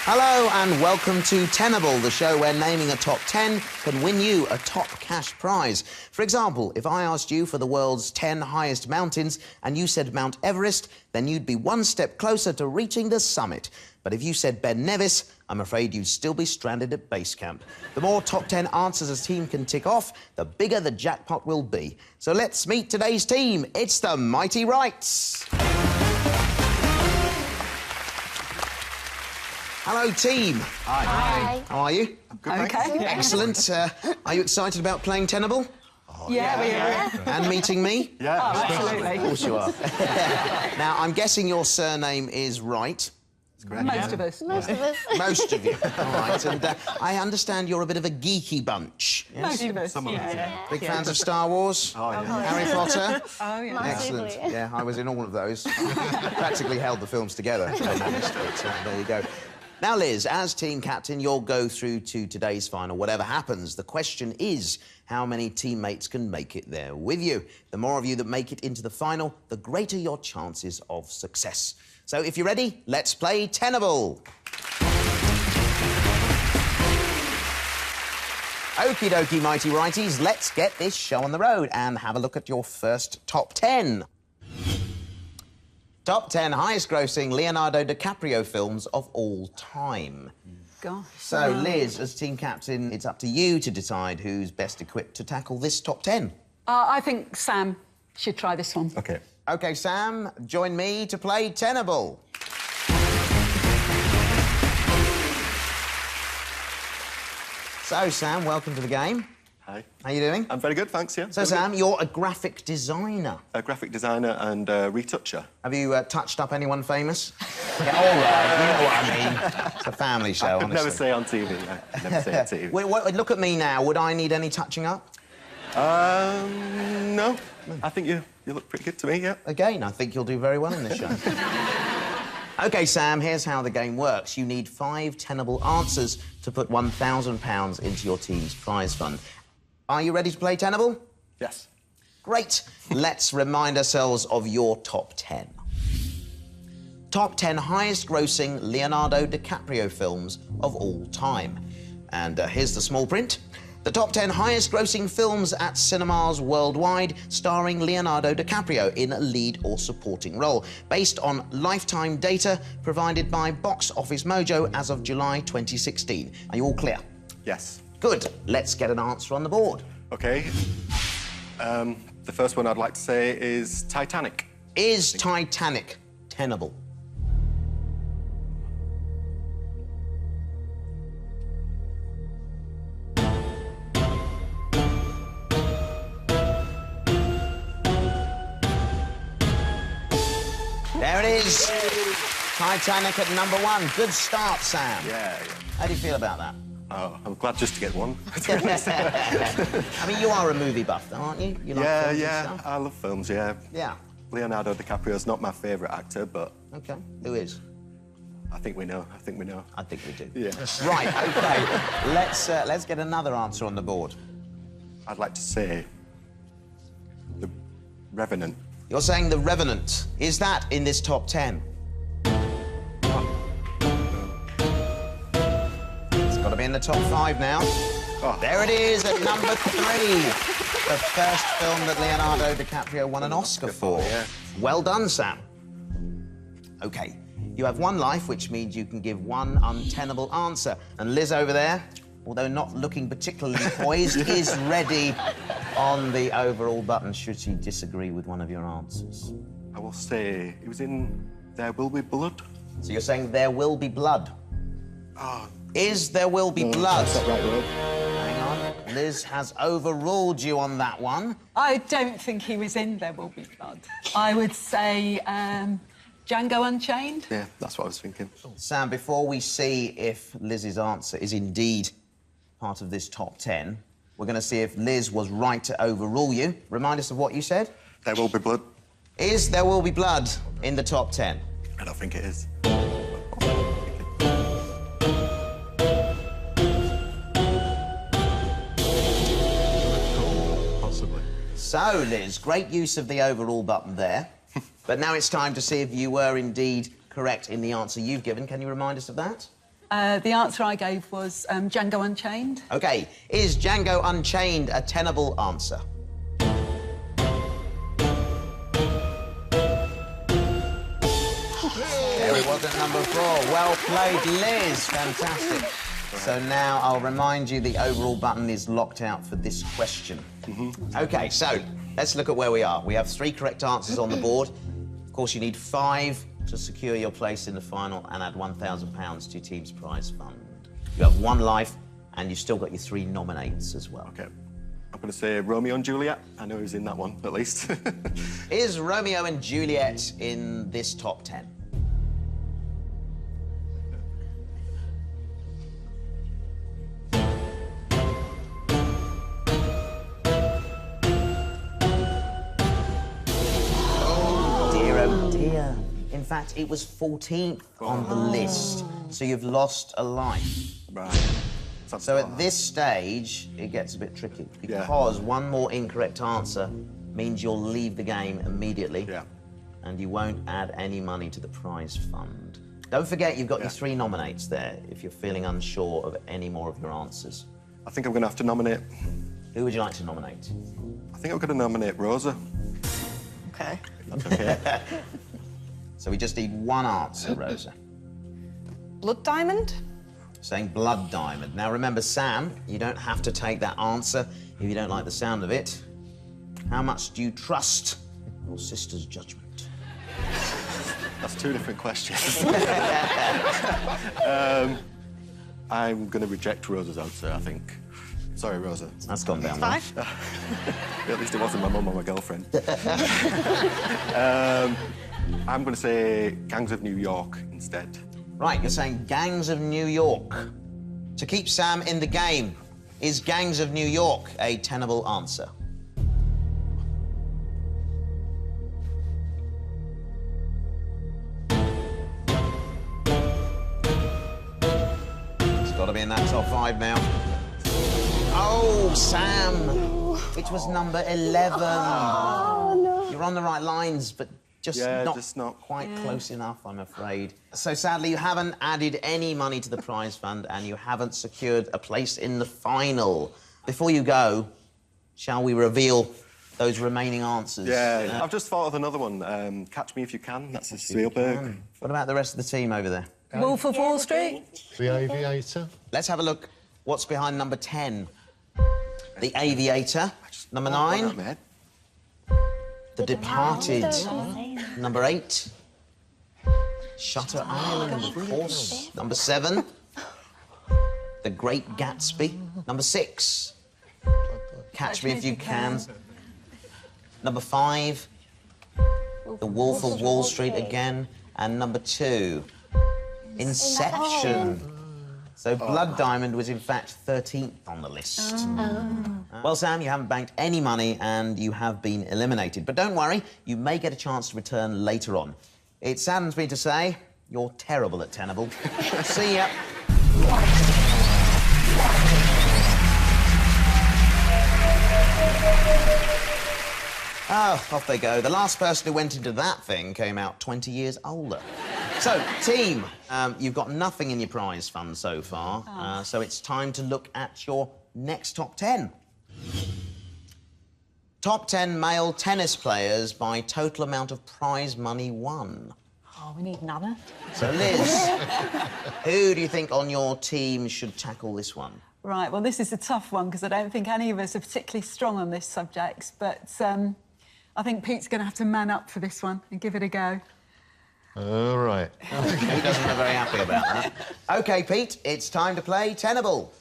Hello and welcome to Tenable, the show where naming a top 10 can win you a top cash prize. For example, if I asked you for the world's 10 highest mountains and you said Mount Everest, then you'd be one step closer to reaching the summit. But if you said Ben Nevis, I'm afraid you'd still be stranded at base camp. The more top 10 answers a team can tick off, the bigger the jackpot will be. So let's meet today's team. It's the mighty Wrights. Hello, team. Hi. Hi. How are you? Good, Okay. Excellent. Are you excited about playing Tenable? Yeah, we are. And meeting me? Yeah, Oh, absolutely. Of course you are. Now, I'm guessing your surname is Wright. Most of us. Most of us. Most of you. All right. And I understand you're a bit of a geeky bunch. Yes? Most of us. Some of us, Yeah. Big fans of Star Wars? Oh, yeah. Harry Potter? Oh, yeah. Excellent. Massively. Yeah, I was in all of those. Practically held the films together, to be honest, but there you go. Now, Liz, as team captain, you'll go through to today's final. Whatever happens, the question is how many teammates can make it there with you. The more of you that make it into the final, the greater your chances of success. So if you're ready, let's play Tenable. Okie dokie, mighty righties, let's get this show on the road and have a look at your first top 10. Top 10 highest-grossing Leonardo DiCaprio films of all time. Gosh. So, Liz, as team captain, it's up to you to decide who's best equipped to tackle this top 10. I think Sam should try this one. OK. OK, Sam, join me to play Tenable. So, Sam, welcome to the game. Hi. How you doing? I'm very good, thanks, yeah. So, Sam, you're a graphic designer. A graphic designer and retoucher. Have you touched up anyone famous? Yeah, all right, you know what I mean. It's a family show, honestly. Never say on TV, never say on TV. Wait, look at me now. Would I need any touching up? No. I think you look pretty good to me, yeah. Again, I think you'll do very well in this show. OK, Sam, here's how the game works. You need 5 tenable answers to put £1,000 into your team's prize fund. Are you ready to play Tenable? Yes. Great. Let's remind ourselves of your top 10. Top 10 highest-grossing Leonardo DiCaprio films of all time. And here's the small print. The top 10 highest-grossing films at cinemas worldwide starring Leonardo DiCaprio in a lead or supporting role, based on lifetime data provided by Box Office Mojo as of July 2016. Are you all clear? Yes. Good. Let's get an answer on the board. OK. The first one I'd like to say is Titanic. Is Titanic tenable? There it is. Titanic at number 1. Good start, Sam. Yeah. How do you feel about that? Oh, I'm glad just to get one. I mean, you are a movie buff, aren't you? You like films and yeah. stuff? I love films, yeah. Yeah. Leonardo DiCaprio's not my favourite actor, but OK. Who is? I think we know. I think we know. I think we do. Yeah. Right, OK. Let's get another answer on the board. I'd like to say The Revenant. You're saying The Revenant. Is that in this top 10? It's got to be in the top 5 now. Oh. There it is at number 3. The first film that Leonardo DiCaprio won an Oscar for. Yeah. Well done, Sam. OK, you have 1 life, which means you can give 1 untenable answer. And Liz over there, although not looking particularly poised, is ready on the overall button should she disagree with one of your answers. I will say it was in There Will Be Blood. So you're saying There Will Be Blood. Oh, Is There Will Be Blood? that's not right word. Hang on. Liz has overruled you on that one. I don't think he was in There Will Be Blood. I would say Django Unchained. Yeah, that's what I was thinking. Sam, before we see if Liz's answer is indeed part of this top 10, we're going to see if Liz was right to overrule you. Remind us of what you said. There Will Be Blood. Is There Will Be Blood in the top 10? I don't think it is. Possibly. So, Liz, great use of the overrule button there. But now it's time to see if you were indeed correct in the answer you've given. Can you remind us of that? The answer I gave was Django Unchained. OK, is Django Unchained a tenable answer? There it was at number 4. Well played, Liz. Fantastic. So now I'll remind you the overall button is locked out for this question. OK, so let's look at where we are. We have 3 correct answers on the board. Of course, you need 5 to secure your place in the final and add £1,000 to your team's prize fund. You have 1 life, and you've still got your 3 nominates as well. OK. I'm going to say Romeo and Juliet. I know who's in that one, at least. Is Romeo and Juliet in this top 10? Oh dear. In fact, it was 14th on the list, so you've lost a life. Right. So at this stage, it gets a bit tricky because 1 more incorrect answer means you'll leave the game immediately and you won't add any money to the prize fund. Don't forget you've got your 3 nominates there if you're feeling unsure of any more of your answers. I think I'm going to have to nominate... Who would you like to nominate? I think I'm going to nominate Rosa. OK. That's OK. So we just need 1 answer, Rosa. Blood Diamond? Saying Blood Diamond. Now remember, Sam, you don't have to take that answer if you don't like the sound of it. How much do you trust your sister's judgment? That's 2 different questions. I'm going to reject Rosa's answer, I think. Sorry, Rosa. That's gone down well. Fine. At least it wasn't my mum or my girlfriend. I'm going to say Gangs of New York instead. Right, you're saying Gangs of New York. To keep Sam in the game, is Gangs of New York a tenable answer? It's got to be in that top 5 now. Oh, Sam! It was number 11. Oh, no. You're on the right lines, but just not quite close enough, I'm afraid. So sadly, you haven't added any money to the prize fund and you haven't secured a place in the final. Before you go, shall we reveal those remaining answers? Yeah, I've just thought of another one. Catch Me If You Can. That's a Spielberg. What about the rest of the team over there? Wolf of Wall Street? The Aviator. Let's have a look what's behind number 10. The Aviator. Number 9. The Departed. Number 8. Shutter Island, of course. Number 7. The Great Gatsby. Number 6. Catch Me If You Can. Number 5. The Wolf of Wall Street again. And number 2. Inception. So Blood Diamond was in fact 13th on the list. Well, Sam, you haven't banked any money and you have been eliminated. But don't worry, you may get a chance to return later on. It saddens me to say, you're terrible at Tenable. See ya. Oh, off they go. The last person who went into that thing came out 20 years older. So, team, you've got nothing in your prize fund so far, so it's time to look at your next top 10. Top 10 male tennis players by total amount of prize money won. Oh, we need Nana. So, Liz, who do you think on your team should tackle this one? Right, well, this is a tough one because I don't think any of us are particularly strong on this subject, but I think Pete's going to have to man up for this one and give it a go. All right. He doesn't look very happy about that. OK, Pete, it's time to play Tenable.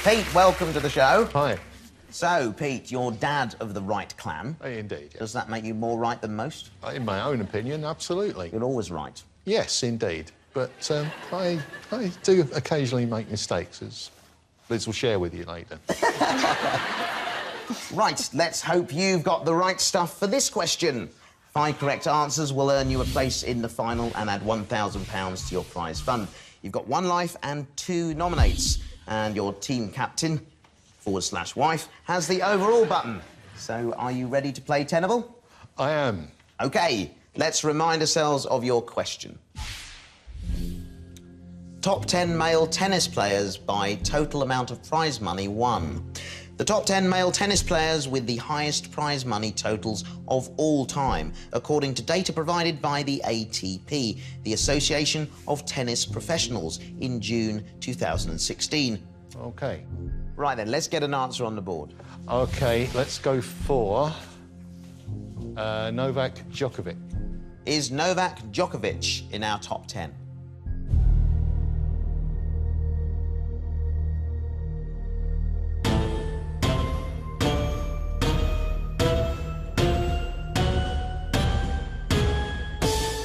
Pete, welcome to the show. Hi. So, Pete, you're dad of the Wright clan. Indeed. Does that make you more right than most? In my own opinion, absolutely. You're always right. Yes, indeed. But I do occasionally make mistakes, as Liz will share with you later. Right, let's hope you've got the right stuff for this question. 5 correct answers will earn you a place in the final and add £1,000 to your prize fund. You've got 1 life and 2 nominates. And your team captain, /wife, has the overall button. So, are you ready to play Tenable? I am. OK, let's remind ourselves of your question. Top 10 male tennis players by total amount of prize money won. The top 10 male tennis players with the highest prize money totals of all time, according to data provided by the ATP, the Association of Tennis Professionals, in June 2016. OK. Right then, let's get an answer on the board. OK, let's go for Novak Djokovic. Is Novak Djokovic in our top 10?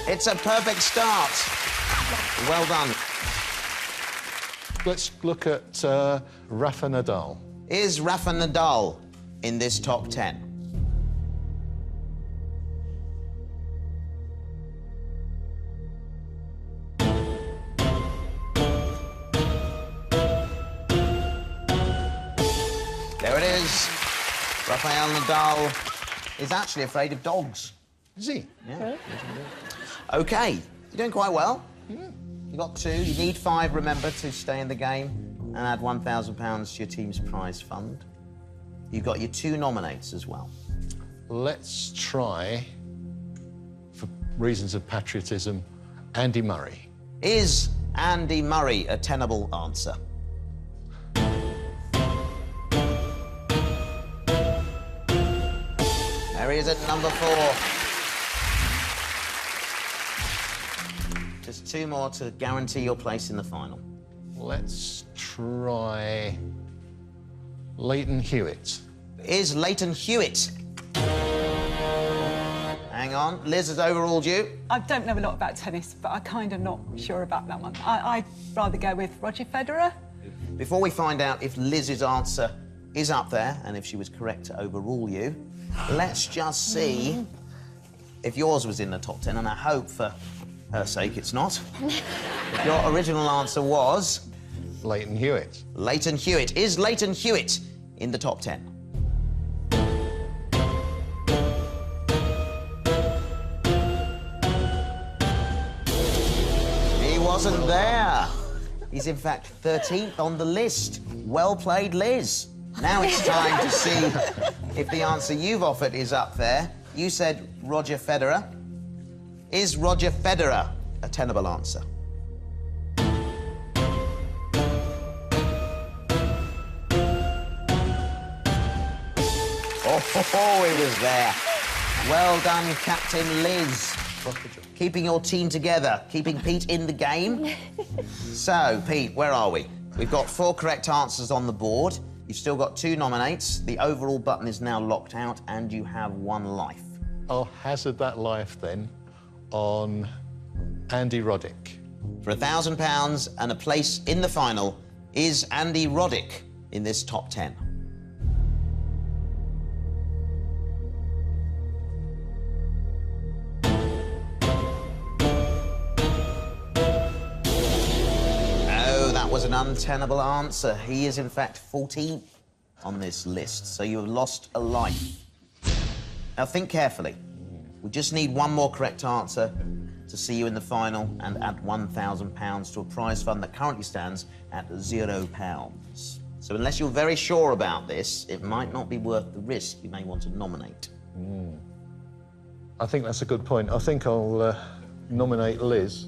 It's a perfect start. Well done. Let's look at Rafa Nadal. Is Rafa Nadal in this top 10? There it is. Rafael Nadal is actually afraid of dogs. Is he? Yeah. OK, you're doing quite well. You got 2. You need 5, remember, to stay in the game and add £1,000 to your team's prize fund. You've got your 2 nominates as well. Let's try, for reasons of patriotism, Andy Murray. Is Andy Murray a tenable answer? There he is at number 4. Just 2 more to guarantee your place in the final. Let's try Leighton Hewitt. Is Leighton Hewitt? Hang on, Liz has overruled you. I don't know a lot about tennis, but I'm kind of not sure about that one. I'd rather go with Roger Federer. Before we find out if Liz's answer is up there and if she was correct to overrule you, let's just see if yours was in the top 10, and I hope for her sake it's not. If your original answer was... Leighton Hewitt. Leighton Hewitt. Is Leighton Hewitt in the top 10? He wasn't there. He's in fact 13th on the list. Well played, Liz. Now it's time to see if the answer you've offered is up there. You said Roger Federer. Is Roger Federer a tenable answer? Oh, it was there. Well done, Captain Liz. Keeping your team together, keeping Pete in the game. So, Pete, where are we? We've got 4 correct answers on the board. You've still got 2 nominates. The overall button is now locked out, and you have 1 life. I'll hazard that life, then, on Andy Roddick. For £1,000 and a place in the final, is Andy Roddick in this top 10? Was an untenable answer. He is, in fact, 14th on this list, so you have lost a life. Now, think carefully. We just need 1 more correct answer to see you in the final and add £1,000 to a prize fund that currently stands at £0. So unless you're very sure about this, it might not be worth the risk. You may want to nominate. I think that's a good point. I think I'll nominate Liz.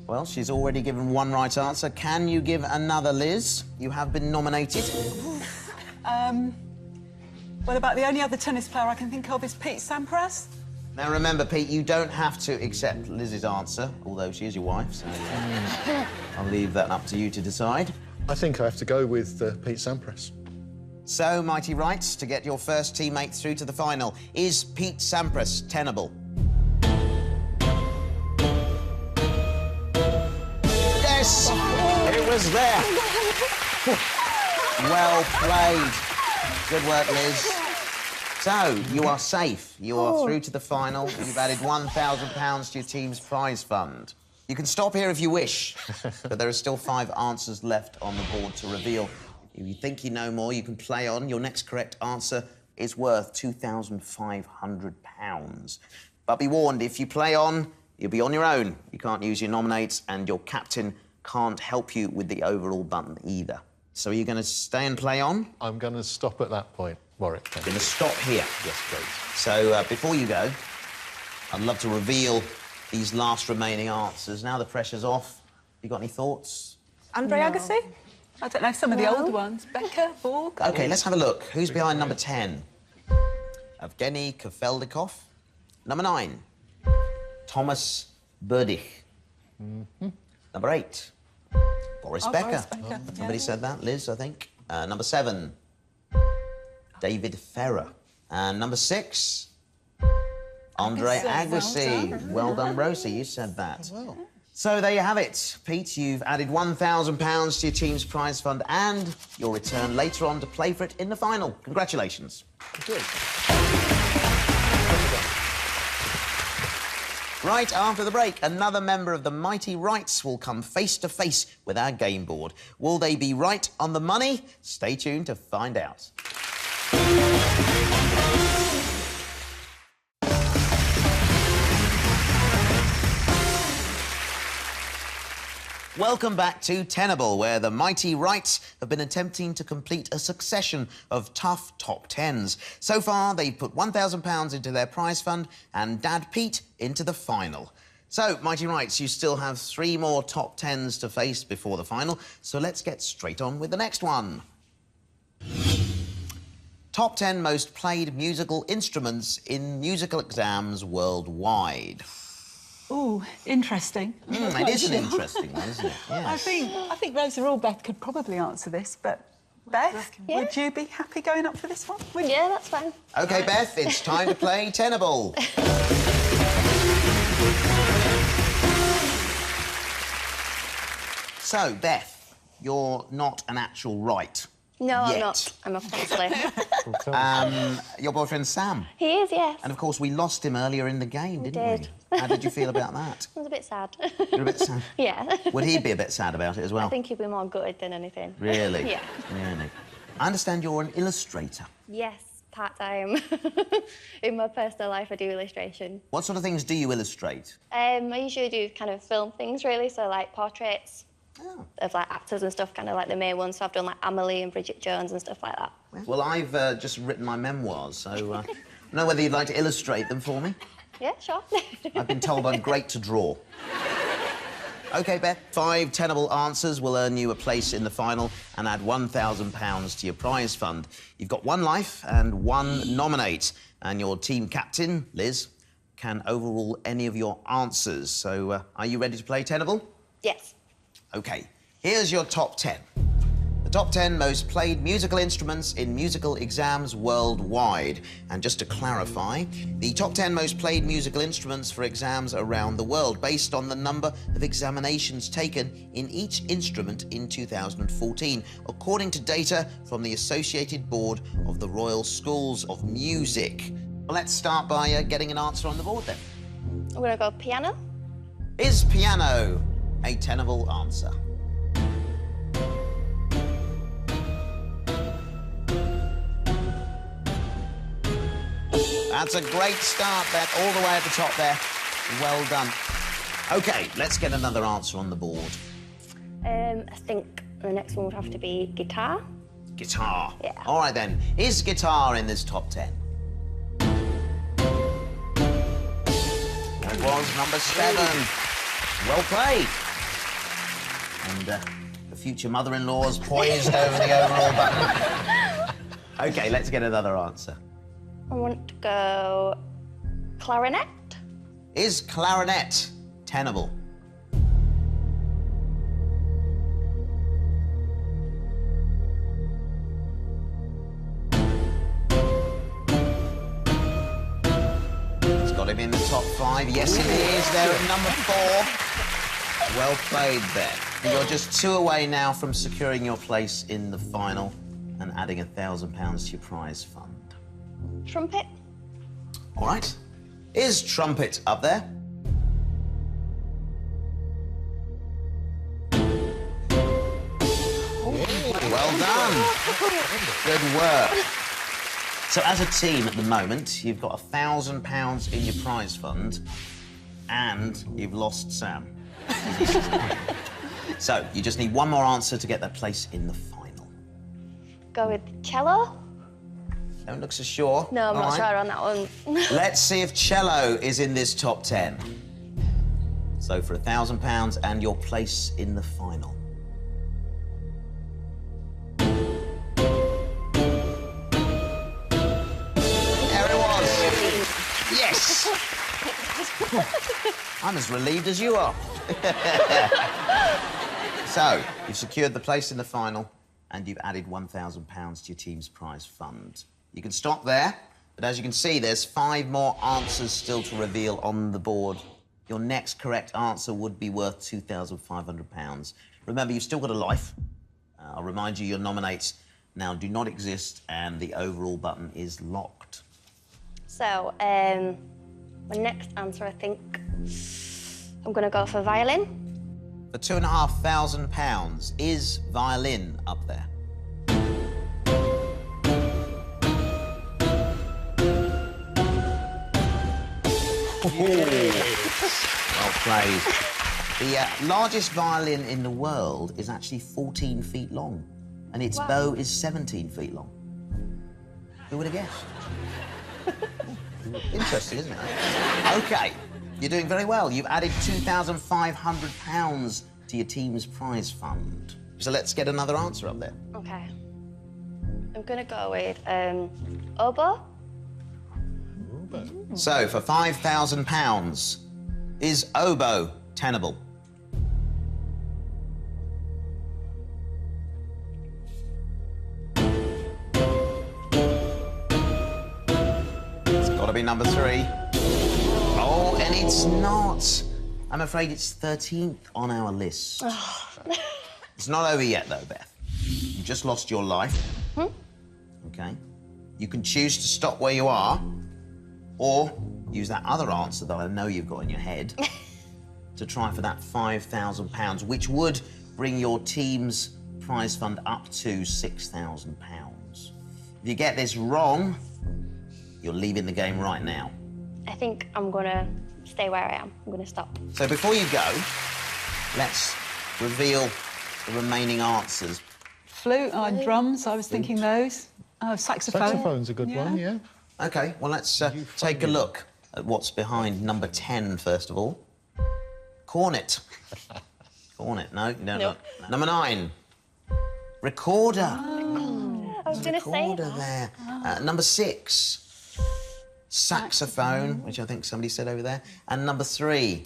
Well, she's already given 1 right answer. Can you give another, Liz? You have been nominated. What about the only other tennis player I can think of is Pete Sampras? Now, remember, Pete, you don't have to accept Liz's answer, although she is your wife, so I'll leave that up to you to decide. I think I have to go with Pete Sampras. So, Mighty Wrights, to get your first teammate through to the final, is Pete Sampras tenable? Yes! It was there. Well played. Good work, Liz. So, you are safe. You are through to the final. You've added £1,000 to your team's prize fund. You can stop here if you wish, but there are still 5 answers left on the board to reveal. If you think you know more, you can play on. Your next correct answer is worth £2,500. But be warned, if you play on, you'll be on your own. You can't use your nominates, and your captain can't help you with the overall button either. So are you going to stay and play on? I'm going to stop at that point, Warwick. You're going to stop here? Yes, please. So before you go, I'd love to reveal these last remaining answers. Now the pressure's off. You got any thoughts? Andre Agassi? I don't know, some of the old ones. Becca, Borg. OK, let's have a look. Who's behind number 10? Evgeny Kafeldikov. Number 9, Thomas Berdych. Number 8, Boris Becker. Boris Becker, Somebody yeah. said that, Liz, I think. Number 7, David Ferrer. And number 6, Andre Agassi. Well done, Rosie, you said that. Well. So there you have it. Pete, you've added £1,000 to your team's prize fund, and you'll return later on to play for it in the final. Congratulations. Good. Right after the break, another member of the mighty Wrights will come face to face with our game board. Will they be right on the money? Stay tuned to find out. Welcome back to Tenable, where the mighty Wrights have been attempting to complete a succession of tough top tens. So far, they've put £1,000 into their prize fund and Dad Pete into the final. So, mighty Wrights, you still have 3 more top tens to face before the final, so let's get straight on with the next one. Top 10 most played musical instruments in musical exams worldwide. Ooh, interesting. It is interesting, isn't it? Yes. I think Rosa or Beth could probably answer this, but Beth, would you be happy going up for this one? Yeah, that's fine. OK, Beth, it's time to play Tenable. So, Beth, you're not an actual Wright. No, yet. I'm not. I'm a falsely. Your boyfriend Sam. He is, yes. And of course, we lost him earlier in the game, didn't did. we? How did you feel about that? I was a bit sad. You're a bit sad. Yeah. Would he be a bit sad about it as well? I think he'd be more gutted than anything. Really? Yeah. Really. I understand you're an illustrator. Yes, part-time. In my personal life, I do illustration. What sort of things do you illustrate? I usually do kind of film things, really, so like portraits Oh. of like actors and stuff, kind of like the main ones. So I've done like Amelie and Bridget Jones and stuff like that. Well, I've just written my memoirs, so I don't know whether you'd like to illustrate them for me. Yeah, sure. I've been told I'm great to draw. OK, Beth, 5 tenable answers will earn you a place in the final and add £1,000 to your prize fund. You've got 1 life and 1 nominate, and your team captain, Liz, can overrule any of your answers. So, are you ready to play Tenable? Yes. OK, here's your top 10. The top 10 most played musical instruments in musical exams worldwide. And just to clarify, the top 10 most played musical instruments for exams around the world, based on the number of examinations taken in each instrument in 2014, according to data from the Associated Board of the Royal Schools of Music. Well, let's start by getting an answer on the board then. I'm gonna go piano. Is piano a tenable answer? That's a great start, Beth, all the way at the top there. Well done. OK, let's get another answer on the board. I think the next one would have to be guitar. Guitar. Yeah. All right, then. Is guitar in this top 10? It was number 7. Well played. And the future mother-in-law's poised over the overall button. OK, let's get another answer. I want to go clarinet. Is clarinet tenable? It's got him in the top 5. Yes, it is. There at number 4. Well played there. You're just 2 away now from securing your place in the final and adding £1,000 to your prize fund. Trumpet. All right. Is trumpet up there? Well done. Good work. So as a team at the moment, you've got £1,000 in your prize fund and you've lost Sam. So you just need one more answer to get that place in the final. Go with cello? Don't look so sure. No, I'm All not right. sure on that one. Let's see if cello is in this top 10. So for £1,000 and your place in the final. There it was. Yes. I'm as relieved as you are. So, you've secured the place in the final and you've added £1,000 to your team's prize fund. You can stop there, but as you can see, there's 5 more answers still to reveal on the board. Your next correct answer would be worth £2,500. Remember, you've still got a life. I'll remind you, your nominates now do not exist and the overall button is locked. So, my next answer, I think, I'm going to go for violin. For £2,500, is violin up there? Well played. The largest violin in the world is actually 14 feet long, and its bow is 17 feet long. Who would have guessed? Interesting, isn't it? OK, you're doing very well. You've added £2,500 to your team's prize fund. So let's get another answer up there. Okay. I'm going to go with oboe. So, for £5,000, is oboe tenable? It's got to be number 3. Oh, and it's not. I'm afraid it's 13th on our list. It's not over yet, though, Beth. You just lost your life. OK. You can choose to stop where you are, or use that other answer that I know you've got in your head to try for that £5,000, which would bring your team's prize fund up to £6,000. If you get this wrong, you're leaving the game right now. I think I'm going to stay where I am. I'm going to stop. So before you go, let's reveal the remaining answers. Flute or drums, I was thinking those. Oh, saxophone. Saxophone's a good one, yeah. OK, well, let's take a look at what's behind number 10, first of all. Cornet. Cornet, no. Number 9. Recorder. I was going to say Recorder that. there. Number 6. Saxophone, which I think somebody said over there. And number 3.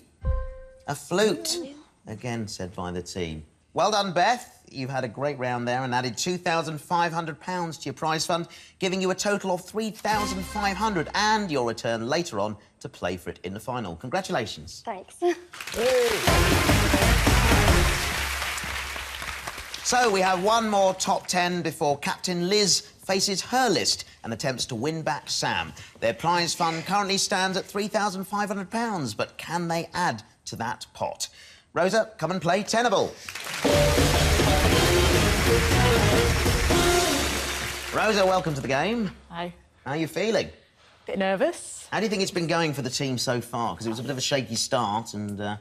A flute. Again said by the team. Well done, Beth. You've had a great round there and added £2,500 to your prize fund, giving you a total of £3,500 and your return later on to play for it in the final. Congratulations. Thanks. So we have one more top 10 before Captain Liz faces her list and attempts to win back Sam. Their prize fund currently stands at £3,500, but can they add to that pot? Rosa, come and play Tenable. Rosa, welcome to the game. Hi. How are you feeling? Bit nervous. How do you think it's been going for the team so far? Because it was a bit of a shaky start and...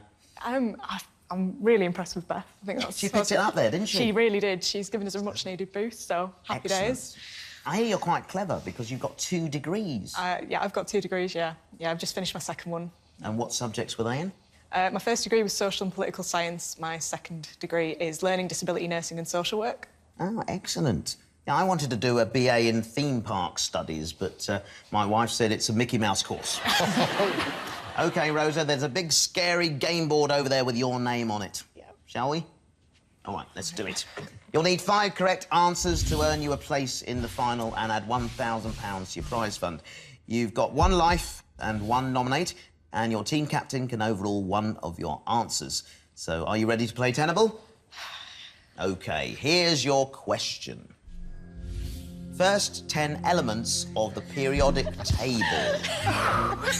I'm really impressed with Beth. I think that's... She picked it up there, didn't she? She really did. She's given us a much-needed boost, so happy days. I hear you're quite clever because you've got 2 degrees. Yeah, I've got 2 degrees, yeah. Yeah, I've just finished my second one. And what subjects were they in? My first degree was social and political science. My second degree is learning, disability, nursing and social work. Oh, excellent. Yeah, I wanted to do a BA in theme park studies, but my wife said it's a Mickey Mouse course. OK, Rosa, there's a big, scary game board over there with your name on it. Yeah. Shall we? All right, let's do it. You'll need 5 correct answers to earn you a place in the final and add £1,000 to your prize fund. You've got 1 life and 1 nominate, and your team captain can overrule 1 of your answers. So, are you ready to play Tenable? OK, here's your question. First 10 elements of the periodic table.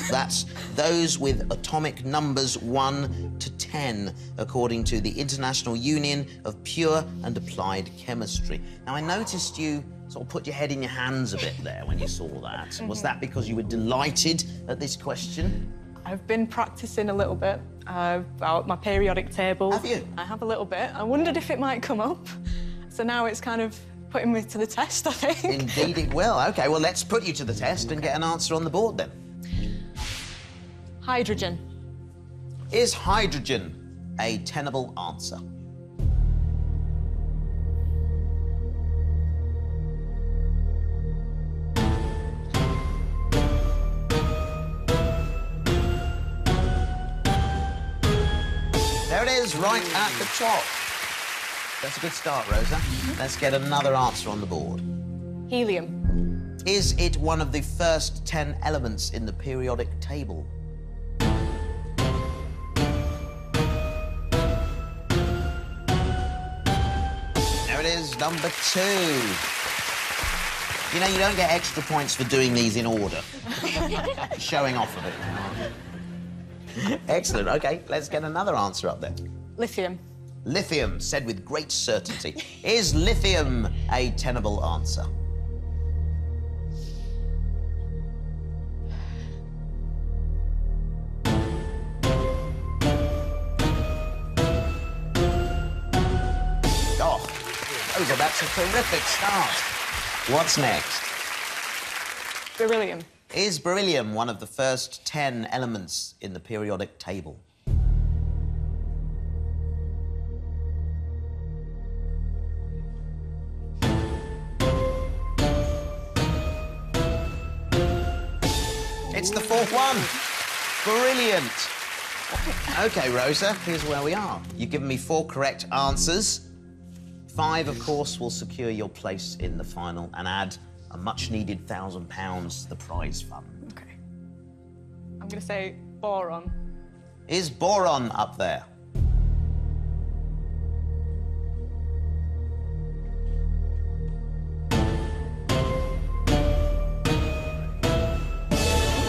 That's those with atomic numbers 1 to 10, according to the International Union of Pure and Applied Chemistry. Now, I noticed you sort of put your head in your hands a bit there when you saw that. Was that because you were delighted at this question? I've been practising a little bit about my periodic table. Have you? I have a little bit. I wondered if it might come up. So now it's kind of putting me to the test, I think. Indeed it will. OK, well, let's put you to the test and get an answer on the board, then. Hydrogen. Is hydrogen a tenable answer? There it is, right at the top. That's a good start, Rosa. Let's get another answer on the board. Helium. Is it one of the first 10 elements in the periodic table? There it is, number 2. You know, you don't get extra points for doing these in order. Showing off a bit. Excellent. OK, let's get another answer up there. Lithium. Lithium, said with great certainty. Is lithium a tenable answer? Oh, Rosa, that's a terrific start. What's next? Beryllium. Is beryllium one of the first 10 elements in the periodic table? It's the 4th one. Brilliant. OK, Rosa, here's where we are. You've given me 4 correct answers. 5, of course, will secure your place in the final and add a much-needed £1,000 to the prize fund. OK. I'm going to say boron. Is boron up there?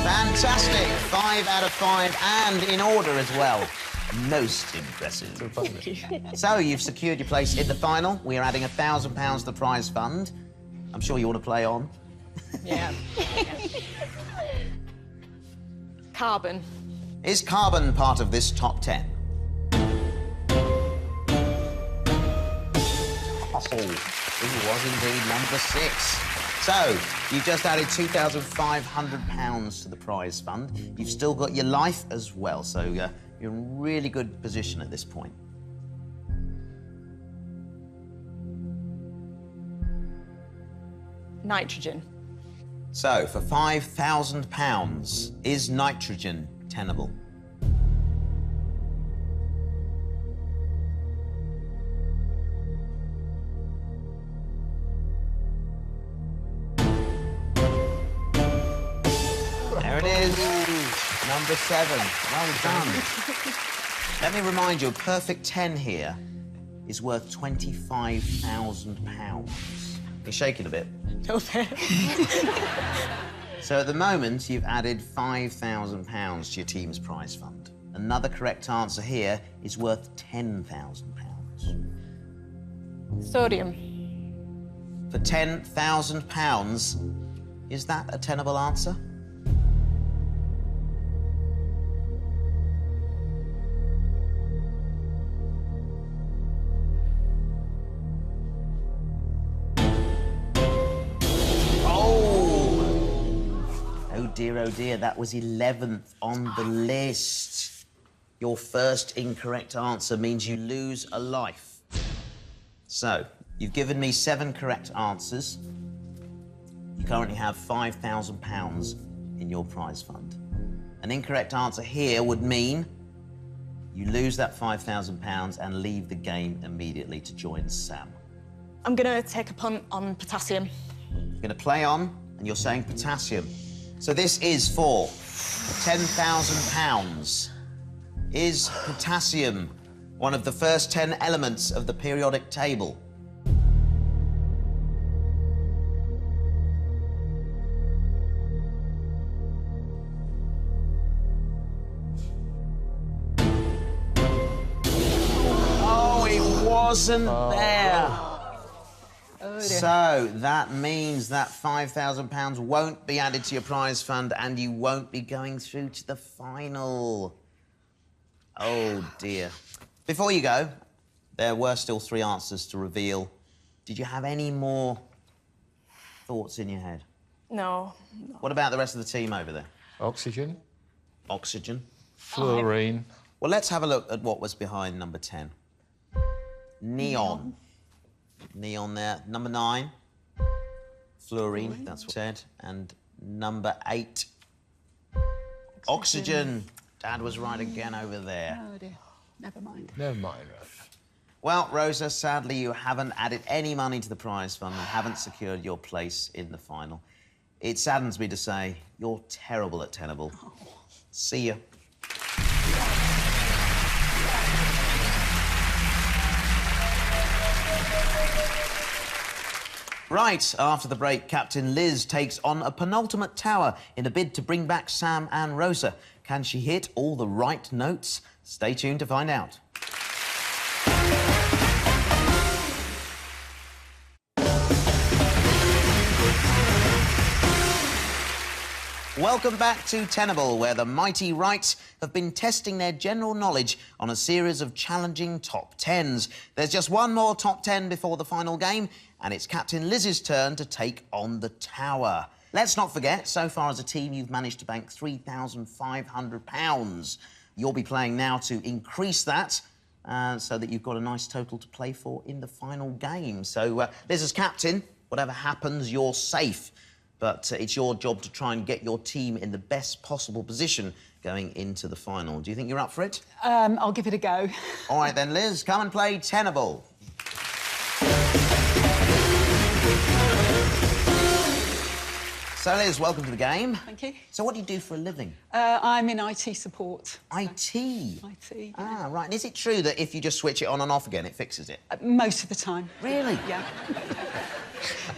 Fantastic. 5 out of 5, and in order as well. Most impressive. So you've secured your place in the final. We are adding £1,000 to the prize fund. I'm sure you want to play on. Yeah. Carbon. Is carbon part of this top 10? Oh, it was indeed number 6. So, you've just added £2,500 to the prize fund. You've still got your life as well, so you're in really good position at this point. Nitrogen. So, for £5,000, is nitrogen tenable? There it is. Number 7. Well done. Let me remind you, a perfect 10 here is worth £25,000. You're shaking a bit. A little bit. So at the moment, you've added £5,000 to your team's prize fund. Another correct answer here is worth £10,000. Sodium. For £10,000, is that a tenable answer? Oh dear, that was 11th on the list. Your first incorrect answer means you lose a life. So, you've given me 7 correct answers. You currently have £5,000 in your prize fund. An incorrect answer here would mean you lose that £5,000 and leave the game immediately to join Sam. I'm going to take a punt on potassium. You're going to play on, and you're saying potassium. So this is for £10,000. Is potassium one of the first 10 elements of the periodic table? Oh, it wasn't there. dear. So that means that £5,000 won't be added to your prize fund and you won't be going through to the final. Oh, dear. Before you go, there were still 3 answers to reveal. Did you have any more thoughts in your head? No. What about the rest of the team over there? Oxygen, Oxygen. fluorine. Well, let's have a look at what was behind number 10. Neon. Neon there. Number 9, fluorine, that's what I said. And number 8, oxygen. Dad was right again over there. Oh, dear. Never mind. Never mind, Rose. Well, Rosa, sadly, you haven't added any money to the prize fund and haven't secured your place in the final. It saddens me to say you're terrible at Tenable. See ya. Right, after the break, Captain Liz takes on a penultimate tower in a bid to bring back Sam and Rosa. Can she hit all the right notes? Stay tuned to find out. Welcome back to Tenable, where the mighty Wrights have been testing their general knowledge on a series of challenging top 10s. There's just one more top 10 before the final game, and it's Captain Liz's turn to take on the tower. Let's not forget, so far as a team, you've managed to bank £3,500. You'll be playing now to increase that, so that you've got a nice total to play for in the final game. So, Liz, as captain, whatever happens, you're safe. But it's your job to try and get your team in the best possible position going into the final. Do you think you're up for it? I'll give it a go. All right, then, Liz, come and play Tenable. So, Liz, welcome to the game. Thank you. So what do you do for a living? I'm in IT support. IT? IT. Yeah. Ah, right. And is it true that if you just switch it on and off again, it fixes it? Most of the time. Really? Yeah.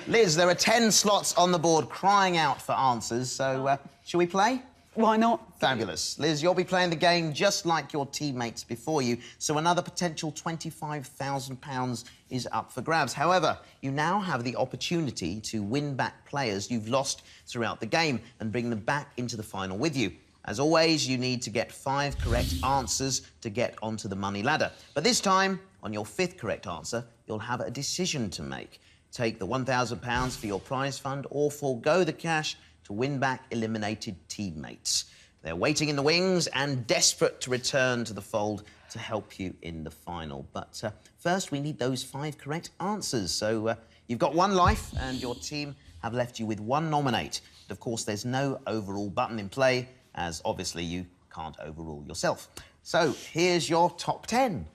Liz, there are 10 slots on the board crying out for answers, so shall we play? Why not? Fabulous. Liz, you'll be playing the game just like your teammates before you, so another potential £25,000 is up for grabs. However, you now have the opportunity to win back players you've lost throughout the game and bring them back into the final with you. As always, you need to get 5 correct answers to get onto the money ladder. But this time, on your 5th correct answer, you'll have a decision to make. Take the £1,000 for your prize fund or forego the cash to win back eliminated teammates. They're waiting in the wings and desperate to return to the fold to help you in the final. But first, we need those 5 correct answers. So you've got 1 life and your team have left you with 1 nominate. But of course, there's no overrule button in play, as obviously you can't overrule yourself. So here's your top 10.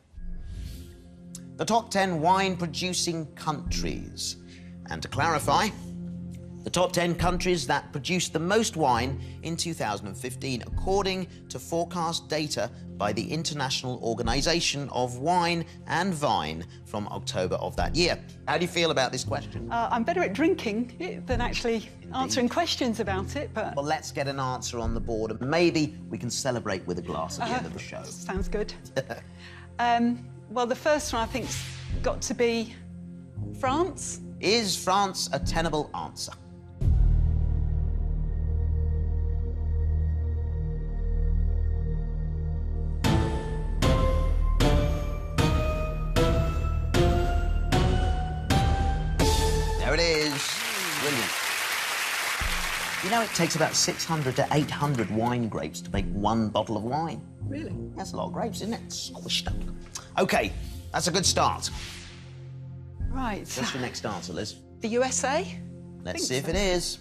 The top 10 wine-producing countries. And to clarify, the top 10 countries that produced the most wine in 2015, according to forecast data by the International Organisation of Wine and Vine from October of that year. How do you feel about this question? I'm better at drinking it than actually answering questions about it, but... Well, let's get an answer on the board and maybe we can celebrate with a glass at the end of the show. Sounds good. Well, the first one I think's got to be France. Is France a tenable answer? There it is. Brilliant. You know, it takes about 600 to 800 wine grapes to make 1 bottle of wine. Really? That's a lot of grapes, isn't it? Squished up. OK, that's a good start. Right. What's your next answer, Liz? The USA? Let's see if it is.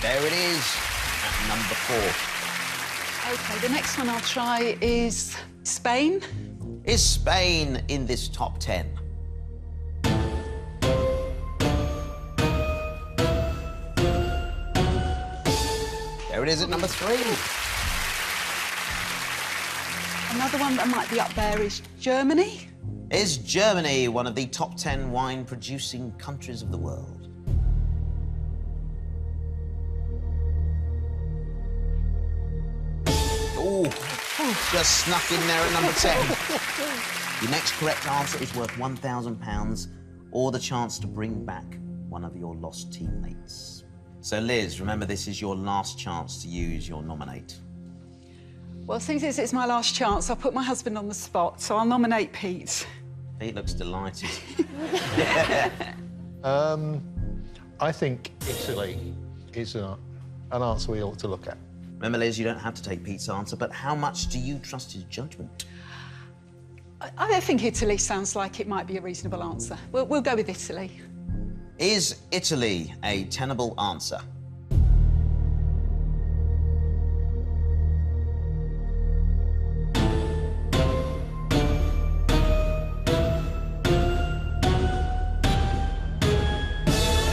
There it is, at number 4. OK, the next one I'll try is Spain. Is Spain in this top 10? There it is at number 3. Another one that might be up there is Germany. Is Germany one of the top 10 wine-producing countries of the world? Just snuck in there at number 10. Your next correct answer is worth £1,000 or the chance to bring back one of your lost teammates. So, Liz, remember this is your last chance to use your nominate. Well, since it's my last chance, I'll put my husband on the spot, so I'll nominate Pete. Pete looks delighted. I think Italy is an answer we ought to look at. Remember, Liz, you don't have to take Pete's answer, but how much do you trust his judgment? I think Italy sounds like it might be a reasonable answer. We'll go with Italy. Is Italy a tenable answer?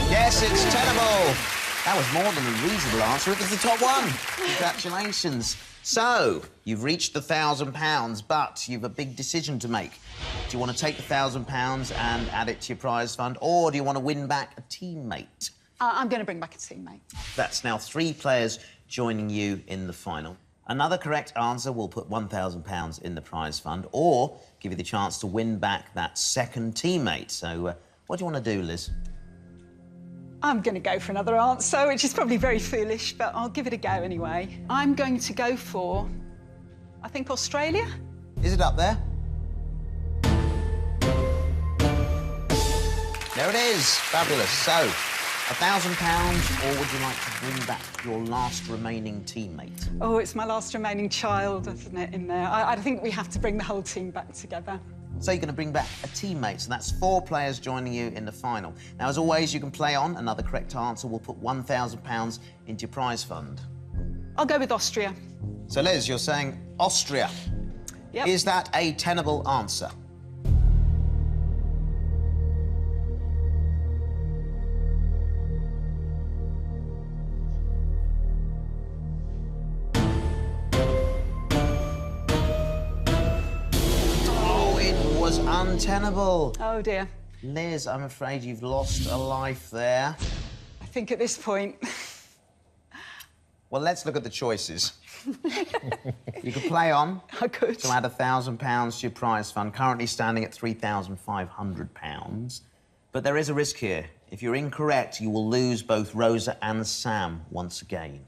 Yes, it's tenable. That was more than a reasonable answer. It was the top one. Congratulations. So, you've reached the £1,000, but you've a big decision to make. Do you want to take the £1,000 and add it to your prize fund, or do you want to win back a teammate? I'm going to bring back a teammate. That's now 3 players joining you in the final. Another correct answer will put £1,000 in the prize fund, or give you the chance to win back that second teammate. So, what do you want to do, Liz? I'm going to go for another answer, which is probably very foolish, but I'll give it a go anyway. I'm going to go for, I think, Australia. Is it up there? There it is. Fabulous. So, £1,000, or would you like to bring back your last remaining teammate? Oh, it's my last remaining child, isn't it, in there? I think we have to bring the whole team back together. So you're going to bring back a teammate, so that's 4 players joining you in the final. Now, as always, you can play on. Another correct answer will put £1,000 into your prize fund. I'll go with Austria. So, Liz, you're saying Austria. Yep. Is that a tenable answer? Untenable. Oh, dear. Liz, I'm afraid you've lost a life there. I think at this point... Well, let's look at the choices. You could play on. I could. To add £1,000 to your prize fund, currently standing at £3,500. But there is a risk here. If you're incorrect, you will lose both Rosa and Sam once again,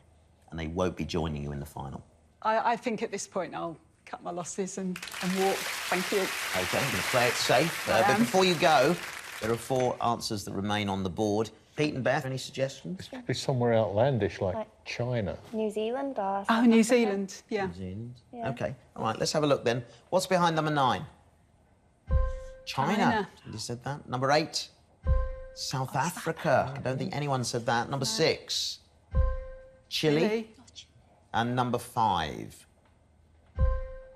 and they won't be joining you in the final. I think at this point I'll cut my losses and walk. Thank you. OK, I'm going to play it safe. But before you go, there are 4 answers that remain on the board. Pete and Beth, any suggestions? It's got to be somewhere outlandish, like China. New Zealand or... Oh, New Zealand, yeah. New Zealand? Yeah. OK, all right, let's have a look then. What's behind number 9? China. You said that. Number 8? South Africa. I don't think anyone said that. Number 6? Chile. And number 5?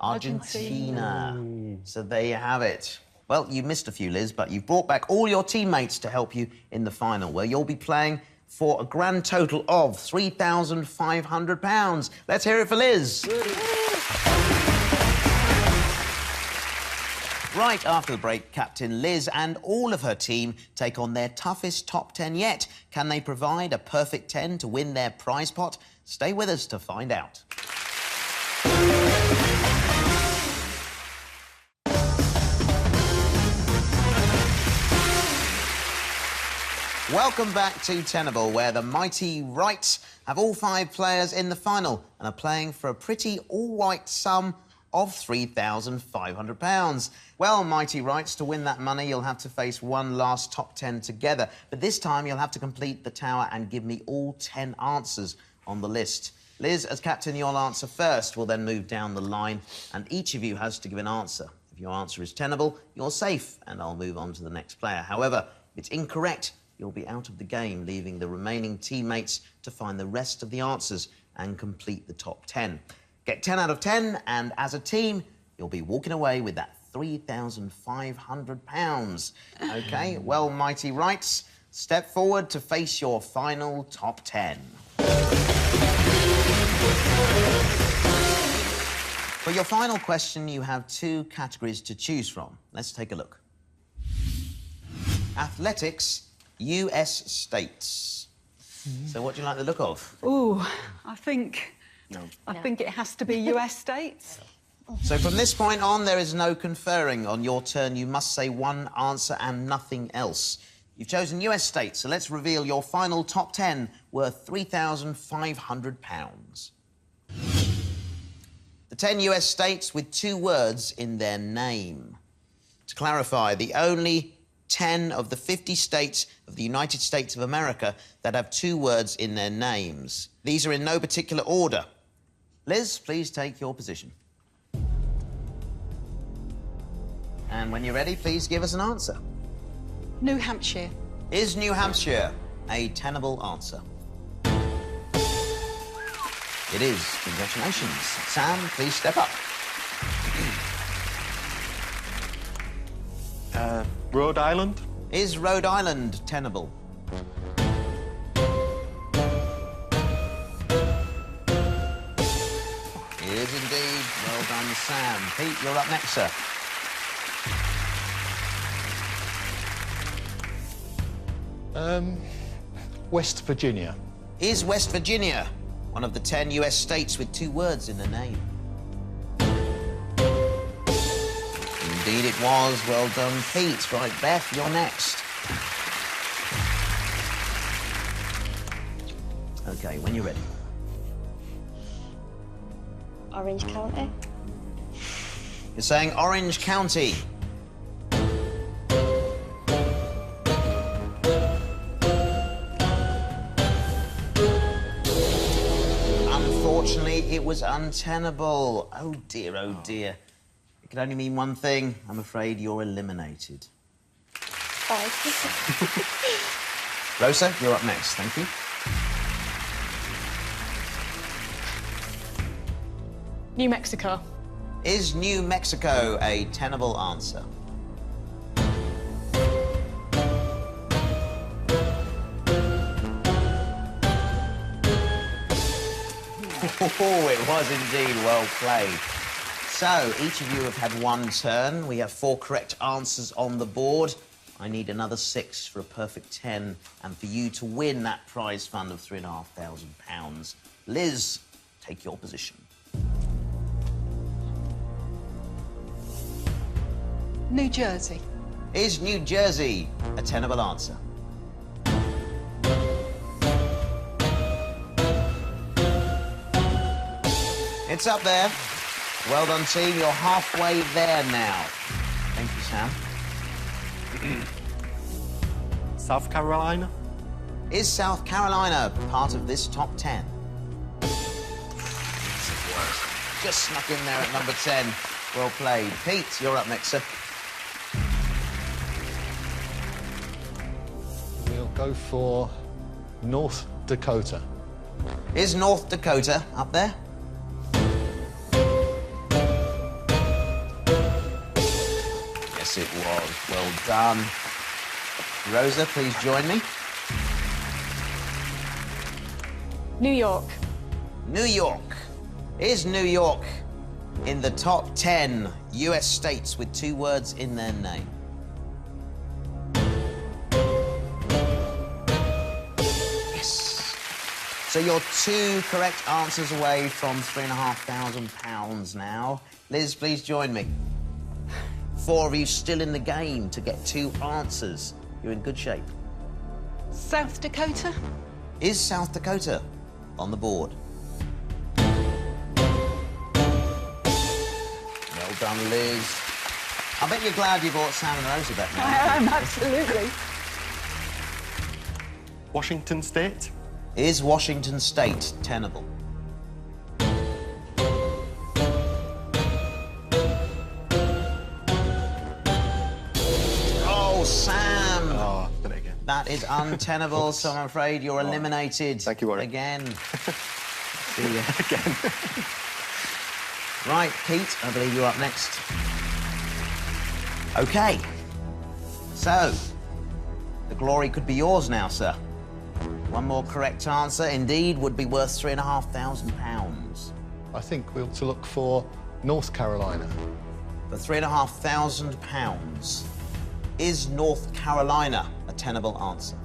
Argentina. So there you have it. Well, you missed a few, Liz, but you've brought back all your teammates to help you in the final, where you'll be playing for a grand total of £3,500. Let's hear it for Liz. Right after the break, Captain Liz and all of her team take on their toughest top 10 yet. Can they provide a perfect 10 to win their prize pot? Stay with us to find out. Welcome back to Tenable, where the mighty Wrights have all 5 players in the final and are playing for a pretty all-white sum of £3,500. Well, mighty Wrights, to win that money, you'll have to face one last top 10 together. But this time, you'll have to complete the tower and give me all 10 answers on the list. Liz, as captain, you'll answer first. We'll then move down the line, and each of you has to give an answer. If your answer is tenable, you're safe, and I'll move on to the next player. However, if it's incorrect, you'll be out of the game, leaving the remaining teammates to find the rest of the answers and complete the top 10. Get 10 out of 10, and as a team, you'll be walking away with that £3,500. OK, well, mighty Wrights, step forward to face your final top 10. For your final question, you have 2 categories to choose from. Let's take a look. Athletics, US states. So what do you like the look of? Ooh, I think it has to be US states. So from this point on, there is no conferring. On your turn, you must say one answer and nothing else. You've chosen US states, so let's reveal your final top 10 worth £3,500. The 10 US states with 2 words in their name. To clarify, the only 10 of the 50 states of the United States of America that have 2 words in their names. These are in no particular order. Liz, please take your position. And when you're ready, please give us an answer. New Hampshire. Is New Hampshire a tenable answer? It is. Congratulations. Sam, please step up. Rhode Island? Is Rhode Island tenable? It is indeed. Well done, Sam. Pete, you're up next, sir. West Virginia. Is West Virginia one of the 10 US states with 2 words in the name? Indeed it was. Well done, Pete. Right, Beth, you're next. OK, when you're ready. Orange County. You're saying Orange County. Unfortunately, it was untenable. Oh dear, oh dear. It can only mean one thing. I'm afraid you're eliminated. Bye. Rosa, you're up next. Thank you. New Mexico. Is New Mexico a tenable answer? Oh, it was indeed well played. So, each of you have had one turn. We have 4 correct answers on the board. I need another 6 for a perfect 10 and for you to win that prize fund of £3,500. Liz, take your position. New Jersey. Is New Jersey a tenable answer? It's up there. Well done, team. You're halfway there now. Thank you, Sam. South Carolina? Is South Carolina part of this top 10? Yes, it was. Just snuck in there at number 10. Well played. Pete, you're up next, sir. We'll go for North Dakota. Is North Dakota up there? Yes, it was. Well done. Rosa, please join me. New York. New York. Is New York in the top 10 US states with 2 words in their name? Yes. So you're 2 correct answers away from £3,500 now. Liz, please join me. 4 of you still in the game to get 2 answers. You're in good shape. South Dakota. Is South Dakota on the board? Well done, Liz. I bet you're glad you brought Sam and Rosa back now. I am, absolutely. Washington State? Is Washington State tenable? Oh, Sam! Oh, done it again. That is untenable, so I'm afraid you're eliminated. Thank you, Warren. Again. See ya. Again. Right, Pete, I believe you're up next. OK. So, the glory could be yours now, sir. One more correct answer, indeed, would be worth £3,500. I think we'll to look for North Carolina. For £3,500, is North Carolina a tenable answer?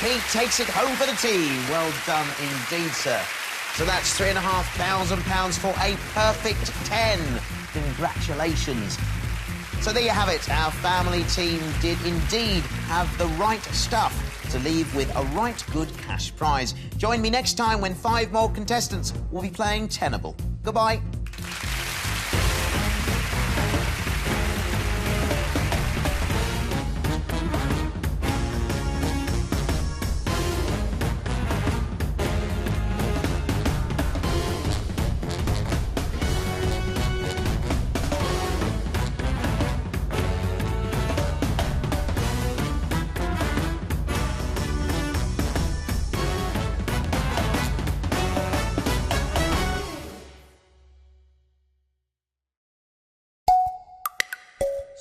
Pete takes it home for the team. Well done indeed, sir. So that's £3,500 for a perfect 10. Congratulations. So there you have it. Our family team did indeed have the right stuff to leave with a right good cash prize. Join me next time when 5 more contestants will be playing Tenable. Goodbye.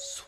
Sweet.